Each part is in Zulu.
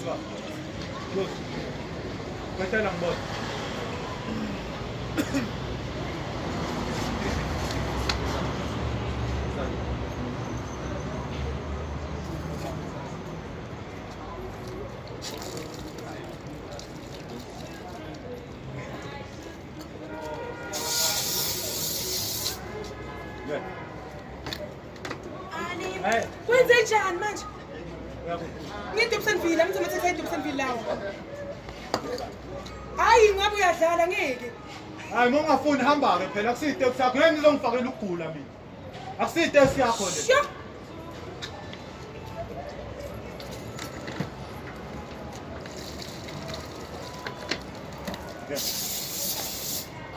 ka. Boss. Basta lang, boss. Kwenzenjani manje? Ngidubusani Phela, ngizomthetha idubusani Phela lawo. Hayi ngabe uyadlala ngeke. Hayi mongafuni hamba ke phela akusiyiteksi yakho. Ngeke ngizongifakela ukugula mina. Akusiyiteksi yakho le. Sho.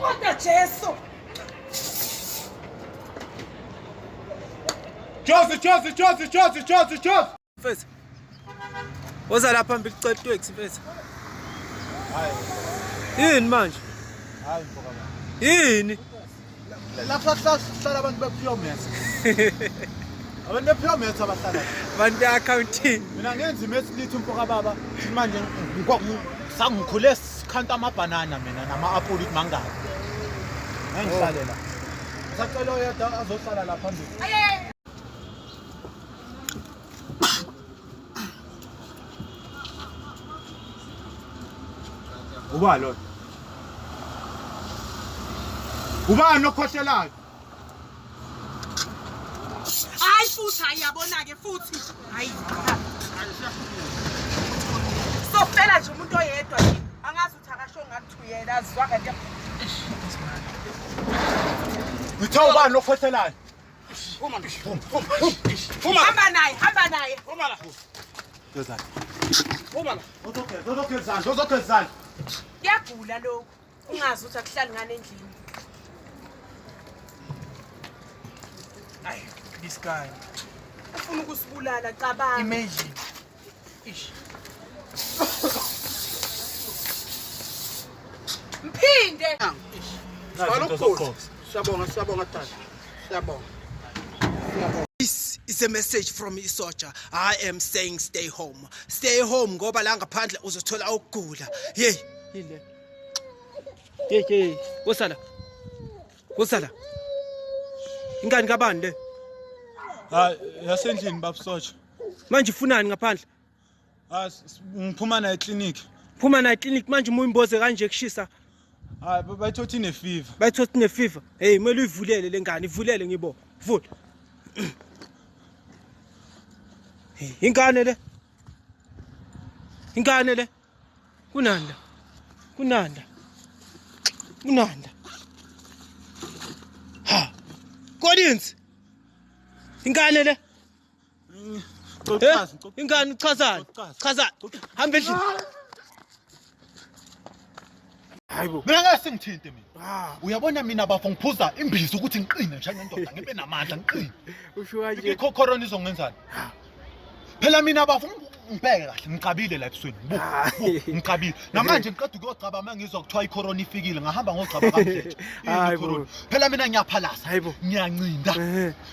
Kodwa Jesu. Josi. Mfethu. Woza lapha phambili kucela taxi mfethu. Hayi. Yini manje? Hayi mfoka baba. Yini? Lapha hlala abantu bePyramid. Abantu bePyramid abahlala. Bantu be-accounting. Mina ngenza imesilithi mfoka baba. Manje sangikhule sikhanta amabhanana mina nama-apple ukuthi mangabe. Ngihlalela. Sacela oyedwa azohlala lapha phambili. Ubani lo? Ubani okhohlelayo? Hayi futhi ayabona ke futhi. Hayi. So Phela nje umuntu oyedwa yini? Angazi uthi akasho ngathi uyena azwa kanti. Ngithe ubani okhohlelayo? Hamba naye. Uma la. Yozani. Uma la. Uzogezana. Kuyagula lokho. Ungazi ukuthi akuhlali ngane endlini. Ay, this guy. Ufuna ukusibulala cabanga. Imagine. Ish. Mphinde. Siyabonga tata. Siyabonga. This is a message from isoja. I am saying stay home. Stay home ngoba la ngaphandle uzothola ukugula. Hey, yile. Hey. Wosala. Ingani kabani le? Hayi, yasendlini babusotsha. Manje ufunani ngaphandle? Ngiphuma na eclinic. Phuma na clinic manje umuyimboze kanje kushisa. Hayi, bayithothi ine fever. Bayithothi ne fever. Hey, kumele uyivulele lengane, ivulele ngibo. Vula. Hey, ingane le. Kunanda. Ha. Kodins. Ingane le. Ingane uchazani? Chaza. Hamba endlini. Hayibo. Mina ngeke ngithinte mina. Uyabona mina bafo ngiphuza imbizo ukuthi ngiqine njengendoda ngibe namandla ngiqine. Usho kanje. Corona izongenzani? Phela mina bafo ngibheke kahle ngicabile la ebusweni. Ngicabile. Namanje ngiqeda ukuyocaba manje ngizwa kuthiwa icorona ifikile ngahamba ngocaba kamhle. Hayibo. Phela mina ngiyaphalasa. Hayibo. Ngiyancinda.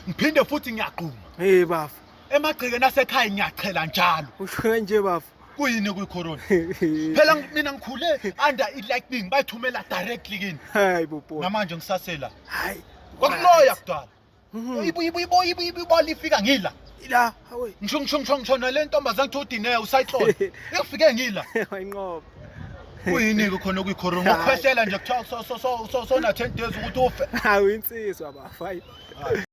Ngiphinde futhi ngiyaqhuma. Hey bafu. Emagcikeni asekhaya ngiyachela njalo. Usho kanje bafu. Kuyini kuyicorona? Phela mina ngikhule under lightning bayithumela directly kini. Hayibo boy. Namanje ngisasela. Hayi. Kwakuloya kudala. Ibo lifika ngila. Ila, hawe. Ngisho le ntombazane ngithudine usayihlona. Ikufike ngila. Ayinqoba. Kuyini khona kuyicorona? Ngokukhwehlela nje kuthiwa so na 10 days ukuthi ufe. Hawu insizwa bafu. Hayi.